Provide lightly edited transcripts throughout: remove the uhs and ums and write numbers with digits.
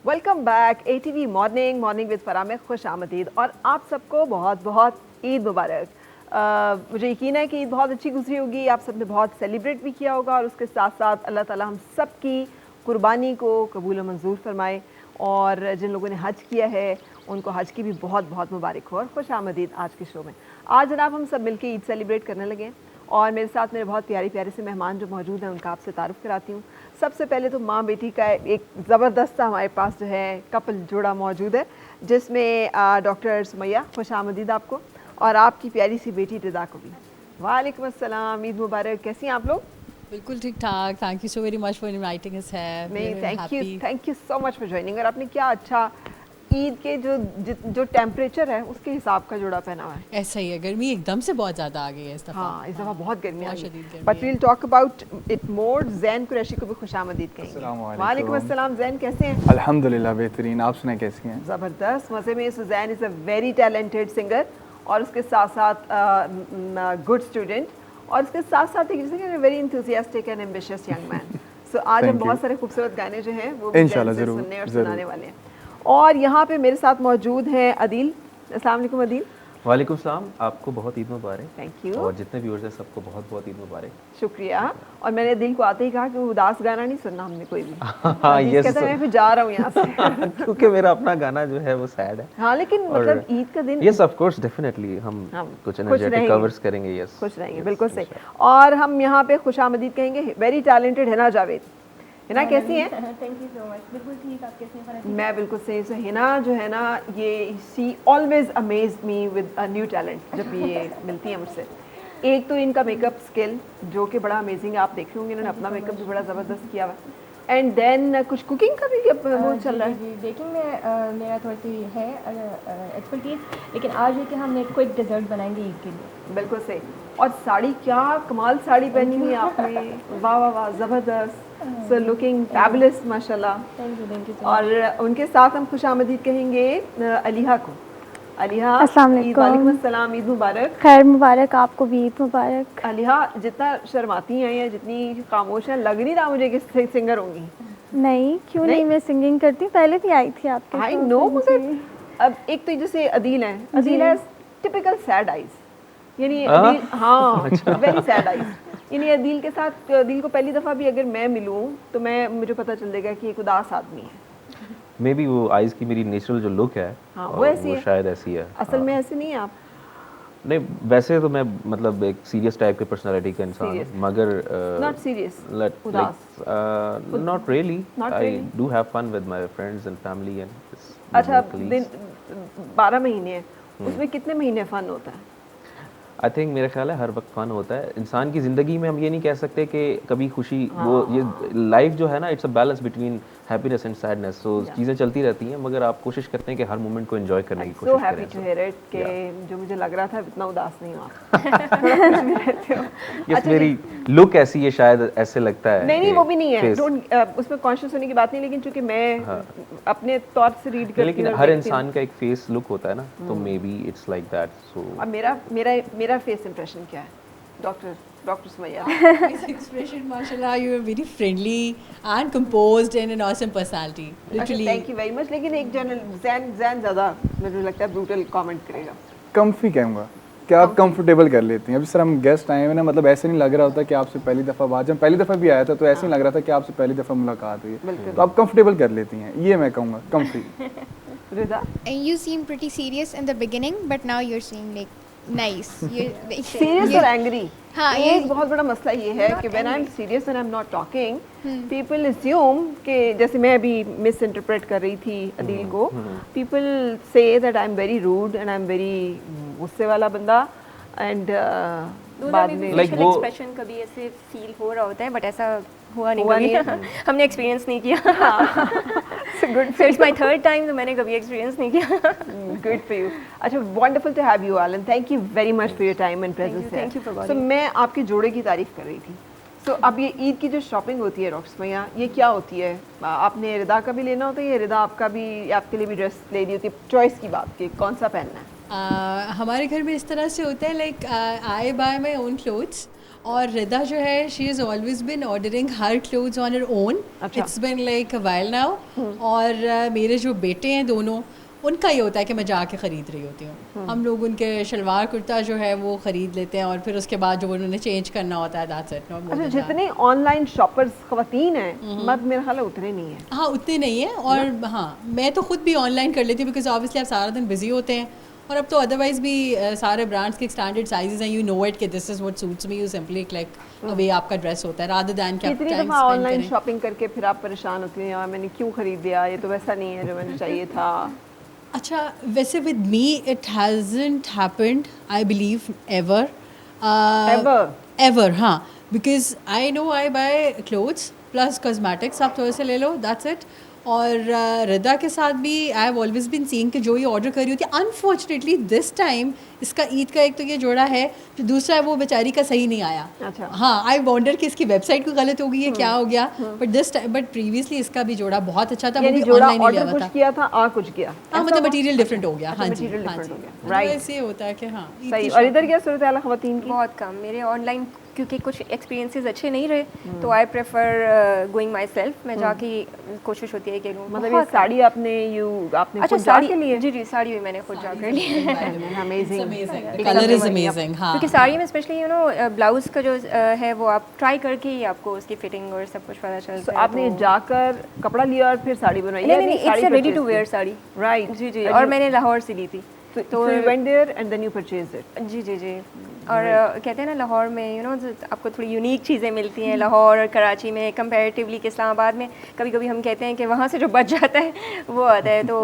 Welcome back ATV morning with Farah में खुश आमदीद और आप सबको बहुत बहुत ईद मुबारक। मुझे यकीन है कि ईद बहुत अच्छी गुजरी होगी, आप सब ने बहुत सेलिब्रेट भी किया होगा और उसके साथ साथ अल्लाह ताला हम सब की कुर्बानी को कबूल मंजूर फरमाए और जिन लोगों ने हज किया है उनको हज की भी बहुत बहुत मुबारक हो और खुश आमदीद आज के शो में। आज जनाब हम सब मिलकर ईद सेलिब्रेट करने लगे और मेरे साथ मेरे बहुत प्यारे प्यारे से मेहमान जो मौजूद हैं उनका आपसे तारुफ़ कराती हूँ। सबसे पहले तो माँ बेटी का एक ज़बरदस्त हमारे पास जो है कपल जोड़ा मौजूद है जिसमें डॉक्टर सुमैया, खुश आमदीद आपको, और आपकी प्यारी सी बेटी रिदा को भी। वालेकुम अस्सलाम, ईद मुबारक। कैसी हैं आप लोग? बिल्कुल ठीक ठाक। Thank you so very much for inviting us है। नहीं, thank you so much for joining. और आपने क्या अच्छा ईद के जो टेम्परेचर है उसके हिसाब का जोड़ा पहना हुआ है। ऐसा ही है, गर्मी एकदम से बहुत ज़्यादा आ गई है इस दफ़ा। हाँ, इस दफ़ा बहुत गर्मी आ गई है। But we'll talk about it more. Zain Qureshi को भी खुशामदीद कहेंगे। वालेकुम अस्सलाम ज़ैन, कैसे हैं? अल्हम्दुलिल्लाह बेहतरीन, आप सुनाएं कैसी हैं? ज़बरदस्त, मज़े में। Zain is a very talented singer और उसके साथ साथ गुड स्टूडेंट और उसके साथ साथ एक very enthusiastic and ambitious young man. So आज हम बहुत सारे खूबसूरत गाने जो हैं वो इंशाल्लाह ज़रूर सुनने और सुनाने वाले हैं। और यहाँ पे मेरे साथ मौजूद हैं अदील। अस्सलाम वालेकुम अदील। वालेकुम सलाम, आपको बहुत ईद मुबारक। Thank you. और जितने व्यूअर्स हैं सबको बहुत बहुत ईद मुबारक। शुक्रिया। और मैंने दिल को आते ही कहा कि उदास गाना नहीं सुनना हमने कोई भी। हाँ, ये कहता है मैं फिर जा रहा हूँ यहाँ से क्योंकि मेरा अपना गाना जो है वो सैड है। हाँ, लेकिन मतलब ईद का दिन। यस ऑफ कोर्स, डेफिनेटली हम कुछ एनर्जेटिक कवर्स करेंगे। यस, खुश रहेंगे, बिल्कुल सही। और हम यहाँ पे खुशामदीद कहेंगे वेरी टैलेंटेड हिना जावेद। हिना कैसी हैं? Thank you so much. बिल्कुल ठीक, आप कैसे हैं? मैं बिल्कुल सही से। हिना जो है ना, ये she always amaze me with a new talent जब ये मिलती हैं मुझसे। एक तो इनका मेकअप स्किल जो कि बड़ा अमेजिंग है, आप देख रहे होंगे इन्होंने अपना मेकअप भी बड़ा ज़बरदस्त किया हुआ है। एंड देन कुछ कुकिंग का भी वो चल रहा है। जी, बेकिंग में मेरा थोड़ी सी है एक्सपर्टीज, लेकिन आज है कि हम एक क्विक डेजर्ट बनाएंगे ईद के लिए। बिल्कुल सही। और साड़ी, क्या कमाल साड़ी पहनी हुई है आपने, वाह वाह वाह, ज़बरदस्त। सो लुकिंग फैबुलस माशाल्लाह। Thank you. और उनके साथ हम खुशामदीद कहेंगे अलीहा को। अलीहा, अस्सलाम वालेकुम। वालेकुम अस्सलाम, ईद मुबारक। खैर मुबारक, आपको भी ईद मुबारक। अलीहा, जितना शर्माती हैं या जितनी खामोश हैं, लग नहीं रहा मुझे कि सिंगर होंगी। नहीं, क्यों नहीं, मैं सिंगिंग करती हूँ, पहले भी आई थी आपके। आई नो, मगर अब एक तो जैसे अदील है, अदील है टिपिकल सैड आइज, यानी अदील, हाँ वेरी सैड आइज। यानी अदील के साथ, अदील को पहली दफ़ा भी अगर मैं मिलूँ तो मुझे पता चल जाएगा कि एक उदास आदमी है। मे बी वो आइज़ की मेरी नेचुरल जो लुक है, हाँ, वो ऐसी है, शायद ऐसी है। असल में ऐसे नहीं है आप। नहीं, वैसे तो मैं मतलब एक सीरियस टाइप के पर्सनालिटी का इंसान हूँ, मगर नॉट सीरियस, उदास, not really. I do have fun with my friends and family and. अच्छा, दिन 12 महीने हैं, उसमें कितने महीने फन होता है? आई थिंक मेरा ख्याल है हर वक्त फ़न होता है इंसान की ज़िंदगी में। हम ये नहीं कह सकते कि कभी खुशी, वो ये लाइफ जो है ना, it's a balance between happiness and sadness. So चीज़ें चलती रहती हैं, मगर आप कोशिश करते हैं कि हर मोमेंट को एंजॉय करने की कोशिश करें। So happy to hear it कि जो मुझे लग रहा था इतना उदास नहीं हुआ। यस, मेरी लुक ऐसी है, शायद ऐसे लगता है। नहीं, वो भी नहीं है, डोंट उसमें कॉन्शियस होने की बात नहीं, लेकिन चूंकि मैं अपने तौर से रीड करती हूं, लेकिन हर इंसान का एक फेस लुक होता है ना, तो maybe it's like that. So अब मेरा फेस इंप्रेशन क्या है डॉक्टर सुमैया? एक्सप्रेशन माशाल्लाह, you are very friendly and composed and an awesome personality, literally. Thank you very much. लेकिन एक जनरल ज़ैन ज़्यादा मुझे लगता है ब्रूटल कमेंट करेगा। कंफी कहूँगा कि आप कंफर्टेबल कर लेती हैं। अभी सर हम गेस्ट आए हुए ना, मतलब ऐसे नहीं लग रहा होता कि आपसे पहली दफ़ा बात, जब पहली दफ़ा भी आया था तो ऐसे नहीं लग रहा था कि आपसे पहली दफ़ा मुलाकात हुई है, तो आप कंफर्टेबल कर लेती हैं, ये मैं कहूँगा comfy. Rida, You seem pretty serious in the beginning, but now you're seeing like nice. Serious और एंग्री। हाँ, एक बहुत बड़ा मसला ये है कि when I am serious and I am not talking, people assume कि, जैसे मैं अभी मिस इंटरप्रेट कर रही थी अदील को, पीपल से that I am very rude and I am very गुस्से वाला बंदा, एंड बाद में लाइक वो एक्सप्रेशन कभी ऐसे फील हो रहा होता है, बट ऐसा हुआ नहीं कभी। हमने एक्सपीरियंस नहीं किया। Good, it's my third time, तो मैंने कभी एक्सपीरियंस नहीं किया। Good for you. अच्छा, wonderful to have you all and thank you very much for your time and presence. Thank you for so मैं आपके जोड़े की तारीफ कर रही थी। सो अब ये ईद की जो शॉपिंग होती है डॉक्टर सुमैया, ये क्या होती है? आपने रिदा का भी लेना होता है या रिदा आपके लिए भी ड्रेस लेनी होती है? चॉइस की बात की, कौन सा पहनना है? हमारे घर में इस तरह से होता है, like I buy my own clothes और रिदा जो है she is always been ordering her clothes on her own. अच्छा. It's been like a while now. और मेरे जो बेटे हैं दोनों, उनका ये होता है कि मैं जाके ख़रीद रही होती हूँ. हम लोग उनके शलवार कुर्ता जो है वो ख़रीद लेते हैं और फिर उसके बाद जो उन्होंने चेंज करना होता है दैट्स इट. अच्छा, जितने ऑनलाइन शॉपर्स ख़वातीन हैं मर्द मेरा ख्याल है उतने नहीं है. हाँ, उतने नहीं है. और हाँ, मैं तो खुद भी ऑनलाइन कर लेती हूँ बिकॉज ऑब्वियसली आप सारा दिन बिजी होते हैं. और अब तो अदरवाइज भी सारे ब्रांड्स के स्टैंडर्ड साइजेस हैं. यू नो इट कि this is what suits me. You simply click वे आपका ड्रेस होता है रादर दैन कि आप कितनी टाइम दफ़ा स्पेंड ऑनलाइन करें. शॉपिंग करके फिर आप परेशान होती हैं, यार मैंने क्यों खरीद लिया, ये तो वैसा नहीं है जो मैंने चाहिए था. अच्छा, वैसे with me it hasn't happened I believe ever. Ever हाँ, because I know I buy clothes plus cosmetics आप थोड़े से ले लो, दैट्स इट. और रिदा के साथ भी I have always been seeing कि जो ये ऑर्डर कर रही होती है. अनफॉर्चुनेटली दिस टाइम इसका ईद का एक तो ये जोड़ा है, जो दूसरा है वो बेचारी का सही नहीं आया. अच्छा. हाँ, आई वॉन्डर कि इसकी वेबसाइट को गलत हो गई है, क्या हो गया. बट प्रीवियसली इसका भी जोड़ा बहुत अच्छा था. वो यानी भी जोड़ा ऑनलाइन ही लिया ऑर्डर हुआ कुछ था. किया था, आ कुछ किया. हाँ, मतलब मटेरियल डिफरेंट हो गया. अच्छा, हाँ जी, material हाँ different जी. हो गया. Right. ऐसे होता है कि हाँ ईद सही. की और इधर क्या सूरत हाल ख़वातीन की? बहुत कम. मेरे ऑनलाइन क्योंकि कुछ एक्सपीरियंसेस अच्छे नहीं रहे तो I prefer going my self. मैं जाके कोशिश होती है कि लूँ. मतलब ये साड़ी आपने अच्छा, खुद साड़ी जाके लिए? जी साड़ी भी मैंने खुद जाकर ली है. अमेजिंग. Colour is amazing. हाँ, क्योंकि साड़ी में स्पेशली यू नो ब्लाउज का जो है वो आप ट्राई करके ही आपको उसकी फिटिंग और सब कुछ पता चलता है. आपने जाकर कपड़ा लिया और फिर साड़ी बनवाई? नहीं, it's ready to wear sari. Right. जी. और मैंने लाहौर से ली थी. तो you went there and then you purchased it. जी. और कहते हैं ना लाहौर में यू नो आपको थोड़ी यूनिक चीज़ें मिलती हैं. लाहौर और कराची में कंपैरेटिवली कि इस्लामाबाद में कभी कभी हम कहते हैं कि वहाँ से जो बच जाता है वो आता है. तो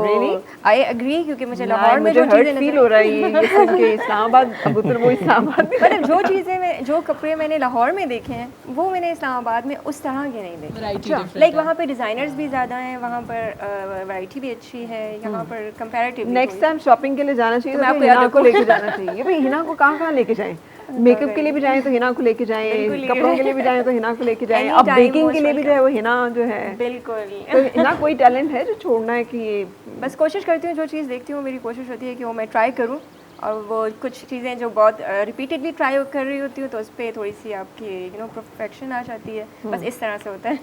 आई एग्री क्योंकि मुझे लाहौर में जो चीज़ें फील हो रही है ये सुन के इस्लामाबाद अब उधर वो इस्लामाबाद मतलब जो चीज़ें मैं जो कपड़े मैंने लाहौर में देखे हैं वो मैंने इस्लामाबाद में उस तरह के नहीं देखे. लाइक वहाँ पर डिज़ाइनर्स भी ज़्यादा हैं, वहाँ पर वैरायटी भी अच्छी है. यहाँ पर कंपैरेटिवली नेक्स्ट टाइम शॉपिंग के लिए जाना चाहिए तो हिना को लेके जाना चाहिए. भाई हिना को कहाँ लेके जाएं? मेकअप के लिए भी जाएं तो हिना को लेके जाएं, कपड़ों के लिए भी जाएं तो हिना को लेके जाएं, अब बेकिंग के लिए भी जाए वो हिना जो है. बिल्कुल. तो हिना कोई टैलेंट है जो छोड़ना है कि ये? बस कोशिश करती हूँ, जो चीज़ देखती हूँ मेरी कोशिश होती है कि वो मैं ट्राई करूँ. और वो कुछ चीज़ें जो बहुत रिपीटेडली ट्राई कर रही होती हूँ तो उस पर थोड़ी सी आपकी यू नो परफेक्शन आ जाती है. बस इस तरह से होता है.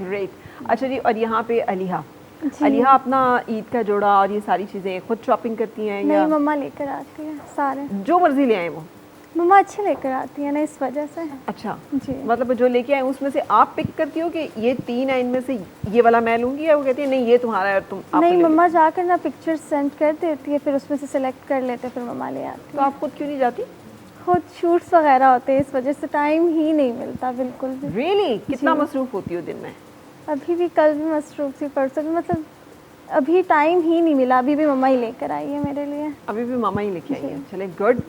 ग्रेट. अच्छा जी, और यहाँ पे अलिहा अपना ईद का जोड़ा और ये सारी चीज़ें खुद शॉपिंग करती हैं नहीं, या मम्मा लेकर आती है सारे. जो मर्जी ले आए वो? मम्मा अच्छे लेकर आती है ना, इस वजह से. अच्छा जी. मतलब जो लेके आए उसमें से आप पिक करती हो कि ये 3 है इनमें से ये वाला मैं लूँगी, या वो कहती है नहीं ये तुम्हारा है और तुम आप नहीं, मम्मा जाकर ना पिक्चर सेंड कर देती है, फिर उसमें से सिलेक्ट कर लेते, फिर मम्मा ले आती तो आप खुद क्यों नहीं जाती? खुद शूट्स वगैरह होते हैं, इस वजह से टाइम ही नहीं मिलता बिल्कुल भी. रियली? कितना मसरूफ होती हो दिन में? अभी भी कल भी मसरूफ थी, परसों भी, मतलब अभी टाइम ही नहीं मिला. अभी भी मम्मा ही लेकर आई है मेरे लिए. अभी भी मामा ही लेके आई है. चले गुड.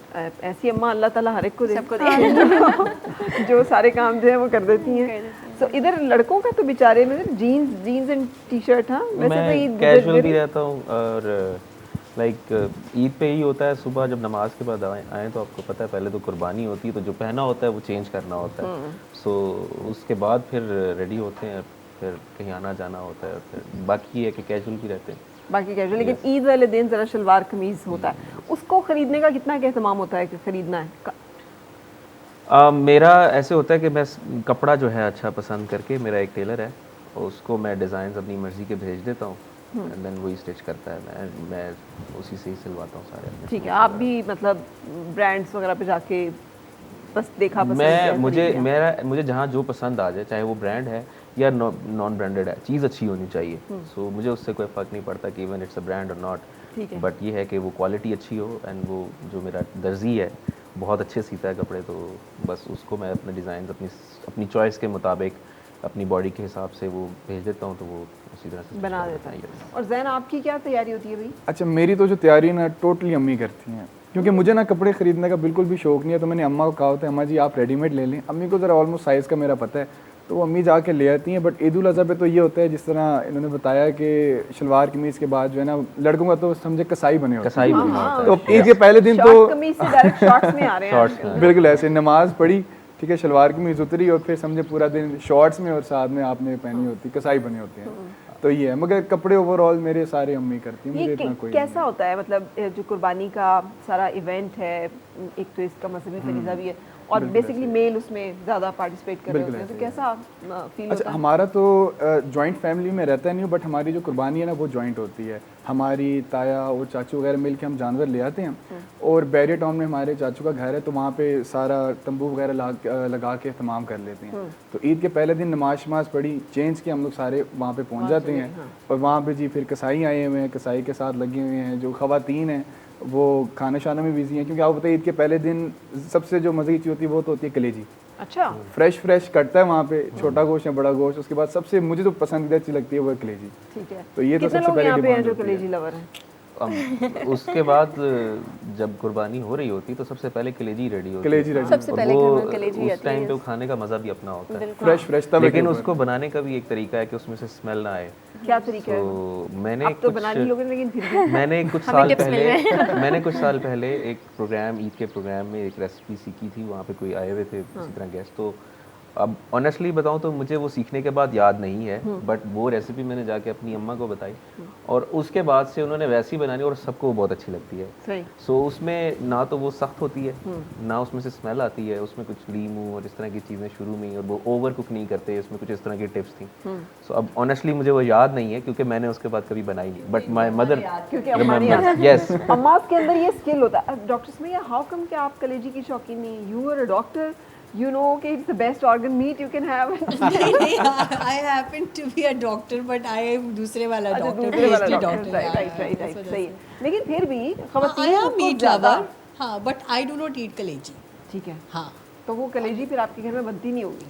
ऐसी अम्मा अल्लाह ताला हर एक को दे, सबको दे. जो सारे काम जो है वो कर देती हैं. सो इधर लड़कों का तो बेचारे में जीन्स एंड टी शर्ट. हाँ, वैसे तो मैं ईद कैजुअल भी रहता हूँ और लाइक ईद पे ही होता है सुबह जब नमाज के बाद आए तो आपको पता है पहले तो कुर्बानी होती है तो जो पहना होता है वो चेंज करना होता है. सो उसके बाद फिर रेडी होते हैं, फिर कहीं आना जाना होता है, फिर बाकी ये है कि कैजुअल भी रहते हैं. बाकी कैजुअल. लेकिन ईद वाले दिन ज़रा शलवार कमीज़ होता है, उसको ख़रीदने का कितना एहतमाम होता है कि ख़रीदना है? मेरा ऐसे होता है कि मैं कपड़ा जो है अच्छा पसंद करके, मेरा एक टेलर है उसको मैं डिज़ाइन अपनी मर्ज़ी के भेज देता हूँ एंड देन वही स्टिच करता है. मैं उसी से ही सिलवाता हूँ सारे. ठीक है. आप भी मतलब ब्रांड्स वगैरह पे जाके बस देखा पसंद मैं मुझे जहाँ जो पसंद आ जाए, चाहे वो ब्रांड है या नॉन ब्रांडेड है, चीज़ अच्छी होनी चाहिए. सो मुझे उससे कोई फ़र्क नहीं पड़ता कि इवन इट्स अ ब्रांड और नॉट. बट ये है कि वो क्वालिटी अच्छी हो एंड वो जो मेरा दर्जी है बहुत अच्छे सीता है कपड़े, तो बस उसको मैं अपने डिज़ाइन अपनी चॉइस के मुताबिक अपनी बॉडी के हिसाब से वो भेज देता हूँ तो वो उसी तरह से बना देता है. और ज़ैन आपकी क्या तैयारी होती है भाई? अच्छा, मेरी तो जो तैयारी ना टोटली अम्मी करती हैं, क्योंकि मुझे ना कपड़े ख़रीदने का बिल्कुल भी शौक़ नहीं है. तो मैंने अम्मा को कहा होता है अम्मा जी आप रेडीमेड ले लें. अम्मी को ज़रा ऑलमोस्ट साइज़ का मेरा पता है तो वो अम्मी जाके ले आती हैं. बट ईद उल अज़हा पे तो ये होता है जिस तरह इन्होंने बताया कि शलवार कमीज़ के बाद जो है ना लड़कों का तो समझे कसाई बने होते हैं. तो ईद के पहले दिन तो कमीज़ से डायरेक्ट शॉर्ट्स में आ रहे हैं. बिल्कुल ऐसे नमाज पढ़ी, ठीक है, शलवार कमीज़ उतरी और फिर समझे पूरा दिन शॉर्ट्स में और साथ में आपने पहनी होती, कसाई बने होते हैं. तो ये है. मगर कपड़े ओवरऑल मेरे सारे अम्मी करती हैं. मुझे इतना कोई कैसा होता है मतलब जो कुर्बानी का सारा इवेंट है, एक तो इसका मजहबी फरीज़ा भी है, और बेसिकली मेल उसमें ज़्यादा पार्टिसिपेट कर रहे बिल्कुल होते हैं, तो ऐसे ही कैसा फील अच्छा होता है? हमारा तो जॉइंट फैमिली में रहता नहीं हूँ, बट हमारी जो कुर्बानी है ना वो जॉइंट होती है। हमारी ताया और चाचू वगैरह मिल के हम जानवर ले आते हैं, और बैरियर टाउन में हमारे चाचू का घर है, तो वहाँ पे सारा तंबू वगैरह लगा के तमाम कर लेते हैं। तो ईद के पहले दिन नमाज शमाज पढ़ी, चेंज के हम लोग सारे वहाँ पे पहुँच जाते हैं, और वहाँ पे जी फिर कसाई आए हुए हैं, कसाई के साथ लगे हुए हैं। जो ख़वातीन हैं वो खाने शाने में बिजी हैं, क्योंकि आपको पता है ईद के पहले दिन सबसे जो मज़े की चीज़ होती है वो तो होती है कलेजी। अच्छा, फ्रेश कटता है वहाँ पे, छोटा गोश्त या बड़ा गोश्त। उसके बाद सबसे मुझे तो पसंदीदा चीज़ लगती है वो है कलेजी। ठीक है। तो ये तो कितने सबसे लोग पहले यहाँ पे हैं डिमांड जो होती है। कलेजी लवर हैं? उसके बाद जब कुर्बानी हो रही होती तो सबसे पहले कलेजी रेडी होती कलेजी ready सबसे और पहले वो घर में कलेजी उस आती टाइम है। पे वो खाने का मज़ा भी अपना होता है। फ्रेश तब लेकिन उसको बनाने का भी एक तरीका है कि उसमें से स्मेल ना आए। क्या तरीका है? तो मैंने अब तो बना ली लोगों ने, लेकिन फिर भी मैंने कुछ साल पहले एक प्रोग्राम, ईद के प्रोग्राम में एक रेसिपी सीखी थी। वहाँ पे कोई आए हुए थे इसी तरह गेस्ट। तो अब ऑनेस्टली बताऊँ तो मुझे वो सीखने के बाद याद नहीं है, बट वो रेसिपी मैंने जाके अपनी अम्मा को बताई, और उसके बाद से उन्होंने वैसी बनानी, और सबको बहुत अच्छी लगती है। सही। सो उसमें ना तो वो सख्त होती है, ना उसमें से स्मेल आती है, उसमें कुछ लीमू और इस तरह की चीज़ें शुरू में ही, और वो ओवर कुक नहीं करते, उसमें कुछ इस तरह की टिप्स थी। सो अब ऑनेस्टली मुझे वो याद नहीं है, क्योंकि मैंने उसके बाद कभी बनाई नहीं, बट माई मदर क्योंकि अम्मा ने याद यस अम्मा के अंदर ये स्किल होता है। डॉक्टर सुमैया, हाउ कम कि आप कलेजी की शौकीन नहीं? You are a doctor, you know कि it's the best organ meat you can have. नहीं, I happen to be a doctor, but I am दूसरे वाला अच्छा, doctor, दूसरे वाला PhD doctor, doctor, yeah, right, इस वजह सही से। है। लेकिन फिर भी I ख़वातीन am को meat ज़्यादा- lover, हाँ, but I do not eat कलेजी। ठीक है, हाँ, तो वो कलेजी फिर आपके घर में बनती नहीं होगी?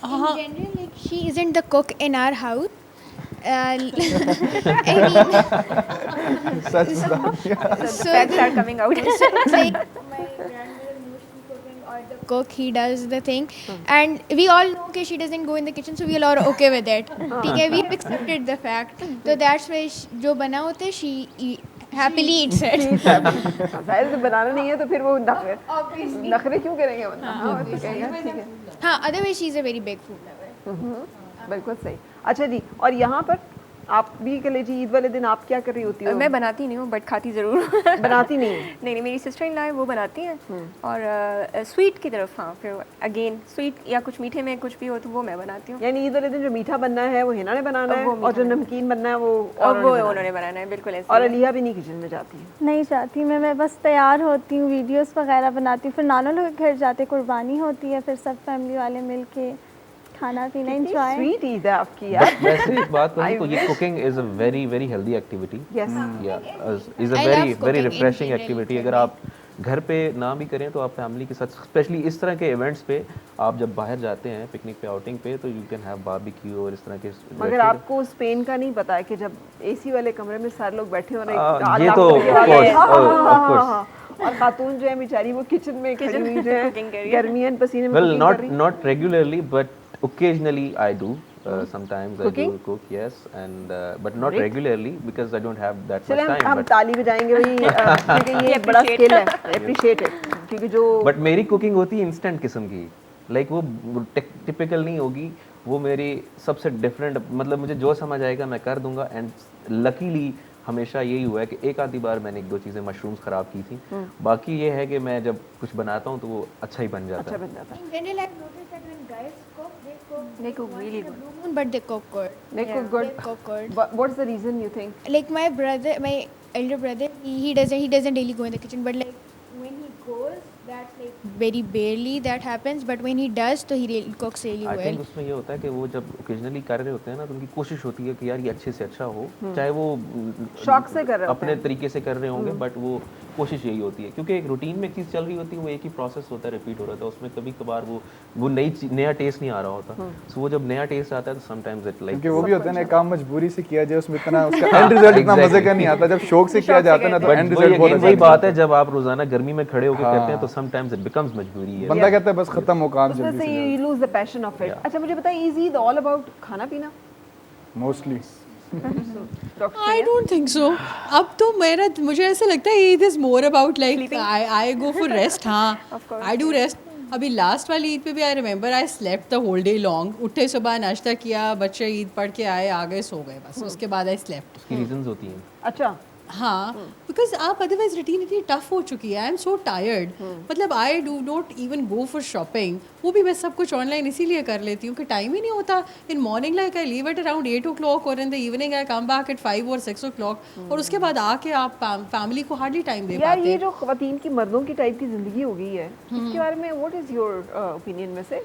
In general, like she isn't the cook in our house. I mean, such so Facts are coming out. so it's like my grandmother mostly cooking or the cook he does the thing, and we all know okay she doesn't go in the kitchen, so we all are okay with it. ठीक है, we have accepted the fact, so that's why जो बना होता है she happily eats it. जाहिर से बनाना नहीं है तो फिर वो नखरे क्यों करेंगे बंदा? हाँ, वो तो कहेगा, ठीक है, हाँ, otherwise she is a very big food lover. बिल्कुल सही। अच्छा जी, और यहाँ पर आप भी कलेजी ईद वाले दिन आप क्या कर रही होती हो? मैं बनाती नहीं हूँ, बट खाती ज़रूर। बनाती नहीं है? नहीं, मेरी सिस्टर इन लॉ है, वो बनाती हैं। और स्वीट की तरफ, हाँ, फिर अगेन स्वीट या कुछ मीठे में कुछ भी हो तो वो मैं बनाती हूँ। यानी ईद वाले दिन जो मीठा बनना है वो हिना ने बनाना है, और जो नमकीन बनना है वो और वो उन्होंने बनाना है, बिल्कुल ऐसे। और अलिया भी नहीं किचन में जाती है? नहीं जाती मैं बस तैयार होती हूँ, वीडियोस वगैरह बनाती हूँ, फिर नाना लोग के घर जाते, कुर्बानी होती है, फिर सब फैमिली वाले मिल के खाना पीना एंजॉय। स्वीट ईद है आपकी यार। वैसे एक बात कहूँ तो ये cooking is a very very healthy activity, yes, yeah is a I very love very cooking in refreshing general activity. for अगर me. आप घर पे ना भी करें तो आप फैमिली के साथ, स्पेशली इस तरह के इवेंट्स पे, आप जब बाहर जाते हैं पिकनिक पे, आउटिंग पे, तो यू कैन हैव बारबेक्यू और इस तरह के। मगर आपको स्पेन का नहीं पता है कि जब एसी वाले कमरे में सारे लोग बैठे हो रहे ये तो of course, और खातून जो है बेचारी वो किचन में खड़ी हुई जो है cooking कर रही है। गर्मियन पसीने में well cooking कर रही है। not regularly but occasionally I do. Sometimes Cooking? I do cook, yes, and but not regularly because I don't have that चले much time. हम But ताली बजाएंगे वही क्योंकि ये एक बड़ा स्किल है, अप्रिशिएटेड, क्योंकि जो बट मेरी कुकिंग होती है इंस्टेंट किस्म की, लाइक वो टिपिकल नहीं होगी, वो मेरी सबसे डिफरेंट, मतलब मुझे जो समझ आएगा मैं कर दूंगा। एंड लकीली हमेशा यही हुआ है कि एक आधी बार मैंने एक दो चीज़ें मशरूम्स ख़राब की थी, बाकी ये है कि मैं जब कुछ बनाता हूँ तो वो अच्छा ही बन जाता अच्छा है। बन जाता है। In general, I've noticed that when guys cook, They cook once really in a good. blue moon, but they cook good. They cook good. They cook good. What's the reason you think? Like my brother, my elder brother, he doesn't really go in the kitchen, but like when he goes, that's like very barely that happens. But when he does, so he really cooks really I well. Think उसमें ये होता है कि वो जब occasionally कर रहे होते हैं ना, तो उनकी कोशिश होती है कि यार ये अच्छे से अच्छा हो, चाहे वो शौक से कर रहे होते अपने हैं। तरीके से कर रहे होंगे, बट वो कोशिश यही होती है, क्योंकि एक रूटीन में एक चीज़ चल रही होती है, वो एक ही प्रोसेस होता है, रिपीट हो रहा था, उसमें कभी कभार वो नया टेस्ट नहीं आ रहा होता। सो वो जब नया टेस्ट आता है तो समटाइम्स इट लाइक, क्योंकि वो भी होता है ना, एक काम मजबूरी से किया जाए उसमें इतना उसका एंड रिजल्ट इतना मजे का नहीं आता। जब शौक से किया जाता है ना तो बट एंड रिजल्ट बहुत वही अच्छा बात आता है, जब आप रोजाना गर्मी में खड़े होकर करते हैं तो हाँ। समटाइम्स इट बिकम्स मजबूरी है। बंदा कहता है बस खत्म हो काम उसमें जल्दी से से you lose the passion of it. Yeah. अच्छा मुझे बताइए, is Eid all about खाना पीना? Mostly. Doctor I don't think so. अब तो मुझे ऐसा लगता है Eid is more about like I go for rest. हाँ, आई डू रेस्ट। अभी लास्ट वाली ईद पे भी I remember I slept the whole day long. उठे सुबह नाश्ता किया, बच्चे ईद पढ़ के आए, आ गए, सो गए, बस उसके बाद आई स्लेप्ट। उसकी रीजंस होती हैं। अच्छा, हाँ, बिकॉज आप अदरवाइज रूटीन इतनी टफ हो चुकी है, आई एम सो टायर्ड, मतलब I do not even go for shopping, वो भी मैं सब कुछ ऑनलाइन इसीलिए कर लेती हूँ कि टाइम ही नहीं होता. In morning like I leave at around 8 o'clock और in the evening I come back at 5 or 6 o'clock, और उसके बाद आके आप फैमिली को हार्डली टाइम दे यार पाते. ये जो ख्वातीन की मर्दों की टाइप की ज़िंदगी हो गई है, इसके बारे में व्हाट इज़ योर ओपिनियन में से?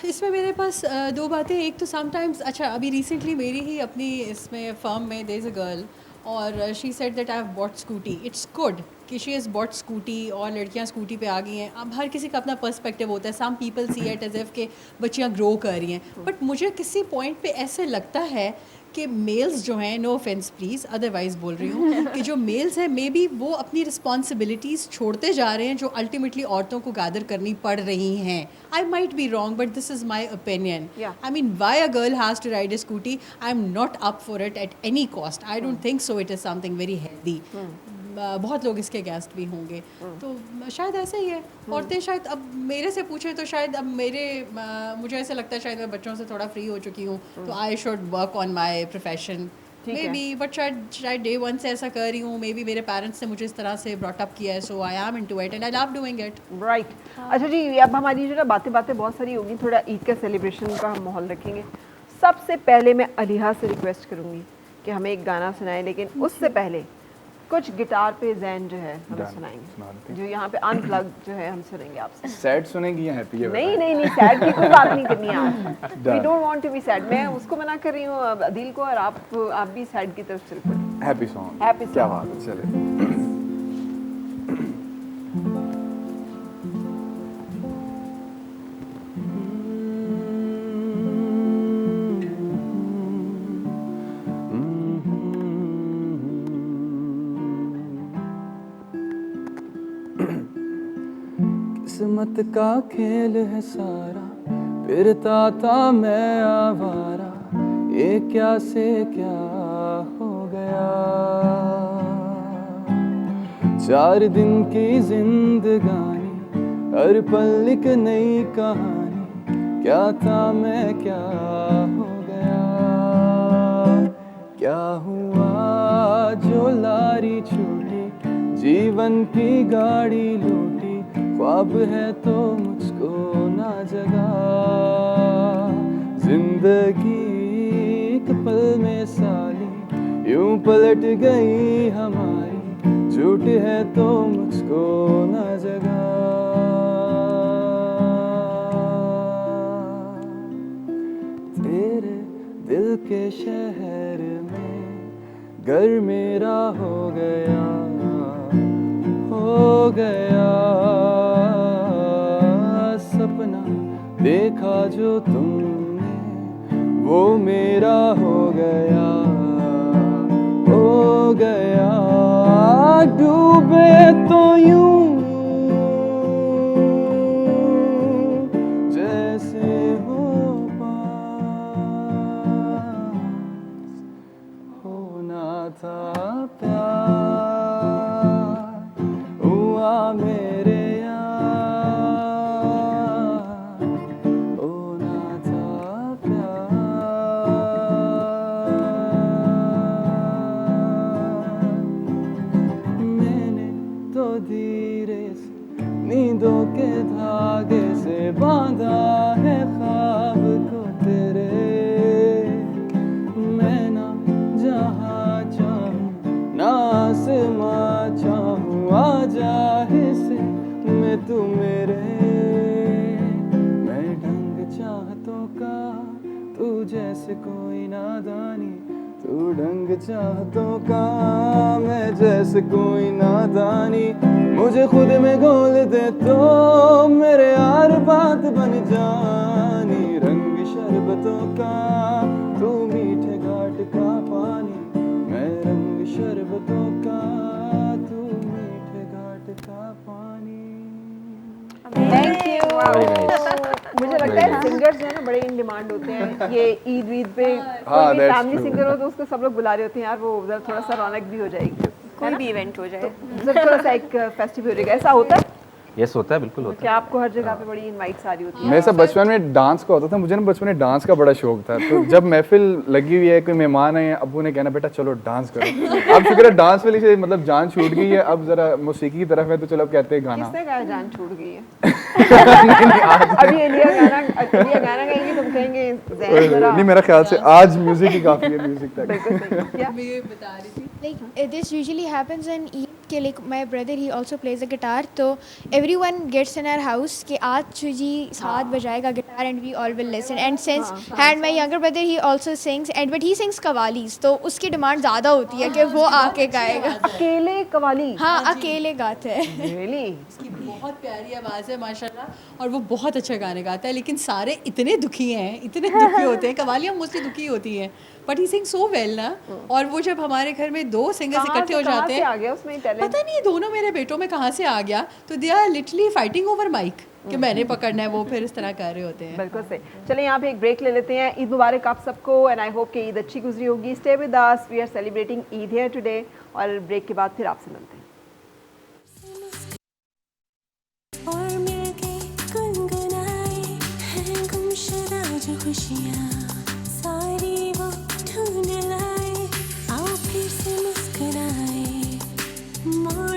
इसमें मेरे पास दो बातें. एक तो समटाइम्स, अच्छा अभी रिसेंटली मेरी ही अपनी इसमें फर्म में देयर इज़ अ गर्ल, और she said that I have bought scooty. It's good कि शी हैज़ बॉट स्कूटी, और लड़कियां स्कूटी पे आ गई हैं. अब हर किसी का अपना पर्सपेक्टिव होता है. Some people see it as if के बच्चियां ग्रो कर रही हैं, बट मुझे किसी पॉइंट पे ऐसे लगता है कि मेल्स जो हैं, नो ऑफेंस प्लीज़, अदरवाइज बोल रही हूँ कि जो मेल्स हैं मे बी वो अपनी रिस्पॉन्सिबिलिटीज़ छोड़ते जा रहे हैं जो अल्टीमेटली औरतों को गैदर करनी पड़ रही हैं. I might be wrong but this is my opinion. I mean why a girl has to ride a Scooty, I am not up for it at any cost. I don't think so it is something very healthy. बहुत लोग इसके guest भी होंगे, तो शायद ऐसे ही है. औरतें शायद अब मेरे से पूछे तो शायद अब मुझे ऐसा लगता है शायद मैं बच्चों से थोड़ा फ्री हो चुकी हूँ, तो I should work on my profession may be. But शायद डे वन से ऐसा कर रही हूँ. मे बी मेरे पेरेंट्स ने मुझे इस तरह से ब्रॉट अप किया है, so I am into it and I love doing it. Right. अच्छा जी, अब हमारी जो ना बातें बहुत सारी होगी, थोड़ा ईद का सेलिब्रेशन का हम माहौल रखेंगे. सबसे पहले मैं अलिहा से रिक्वेस्ट करूँगी कि हमें एक गाना सुनाए, लेकिन उससे पहले कुछ गिटार पे जैन जो है हमें सुनाएंगे, जो यहाँ पे अनप्लग जो है हम सुनेंगे आपसे. सैड सुनेंगी या हैप्पी है? नहीं, सैड की कोई बात नहीं करनी है आज. We don't want to be sad. मैं उसको मना कर रही हूँ अदील को, और आप भी सैड की तरफ चल पड़े. Happy song. हैप्पी क्या बात है. चले. किस्मत का खेल है सारा, फिरता था मैं आवारा, ये क्या से क्या हो गया. 4 दिन की जिंदगानी, हर पल एक नई कहानी, क्या था मैं क्या हो गया. क्या हुआ जो लारी छूटी, जीवन की गाड़ी लूटी, ख्वाब है तो मुझको ना जगा. जिंदगी एक पल में साली, यूं पलट गई हमारी, झूठ है तो मुझको ना जगा. तेरे दिल के शहर में घर मेरा हो गया. सपना देखा जो तुमने, वो मेरा हो गया. डूबे तो यूं जैसे हो पास, होना था प्यार, हुआ मेरे यार, होना था प्यार. मैंने तो धीरे से नींदों के धागे से बांधा है ख्वाब को तेरे. मैं ना जहाँ चाहूँ ना आसमां चाहूँ, आ जाए से मैं तू मेरे. मैं ढंग चाहतों का तू जैसे कोई नादानी, तू ढंग चाहतों का मैं जैसे कोई नादानी. मुझे खुद में घोल दे तो मेरे यार बात बन जानी. रंग शरबतों का तू मीठे घाट का पानी, मैं रंग शरबतों का तू मीठे घाट का पानी. Thank you. Very nice. मुझे लगता है सिंगर्स जो है ना बड़े इन डिमांड होते हैं. ये ईद वीद पे हाँ, कोई भी that's फैमिली true. सिंगर हो तो उसको सब लोग बुला रहे होते हैं. यार वो उधर थोड़ा सा रौनक भी हो जाएगी, कोई भी इवेंट हो जाए. उधर थोड़ा सा एक फेस्टिव हो जाएगा. ऐसा होता है. यस होता है, बिल्कुल होता क्या आपको हर जगह पे बड़ी इनवाइट्स आ रही होती है? मेरे साथ बचपन में डांस का होता था, मुझे ना बचपन में डांस का बड़ा शौक था। तो जब महफिल लगी हुई है, कोई मेहमान है, अब्बू ने कहना बेटा चलो डांस करो। अब शुक्र है डांस वाली से मतलब जान छूट गई है, अब जरा मौसीकी की तरफ है, तो चलो अब कहते हैं गाना। किसने कहा जान छूट गई है? अभी एलिया गाना गाएंगी, तुम कहेंगे ज़हन जरा। नहीं, मेरा ख्याल से आज म्यूजिक ही काफी है, म्यूजिक तक। बिल्कुल सही। क्या? मैं ये बता रही थी Like this usually happens in Eid के like my brother he also plays the guitar तो everyone gets in our house कि आज जी साथ बजाएगा guitar and we all will listen and since and my younger brother he also sings and but he sings qawwalis तो उसकी demand ज़्यादा होती है कि वो आके गाएगा। अकेले कवाली? हाँ अकेले गाते हैं। रियली? उसकी बहुत प्यारी आवाज़ है माशाल्लाह और वो बहुत अच्छा गाने गाता है, लेकिन सारे इतने दुखी हैं, इतने दुखी होते हैं, कवालियाँ मोस्टली दुखी होती हैं, but he Singh so well ना। और वो जब हमारे घर में दो सिंगर्स इकट्ठे हो जाते हैं, आ गया उसमें टैलेंट? पता नहीं दोनों मेरे बेटों में कहाँ से आ गया, तो they are literally fighting over mic कि मैंने पकड़ना है, वो फिर इस तरह कर रहे होते हैं। बिल्कुल सही। चलें यहाँ पे एक ब्रेक ले लेते हैं। ईद मुबारक आप सबको एंड आई होप कि ईद अच्छी गुजरी होगी। Stay with us, we are celebrating Eid here today और ब्रेक के बाद फिर आपसे मिलते हैं। और मिलके गुनगुनाए हैं गुमशुदा जो खुशियाँ सारी वो ढूंढ लाए, आओ फिर से मुस्कुराए, मोड़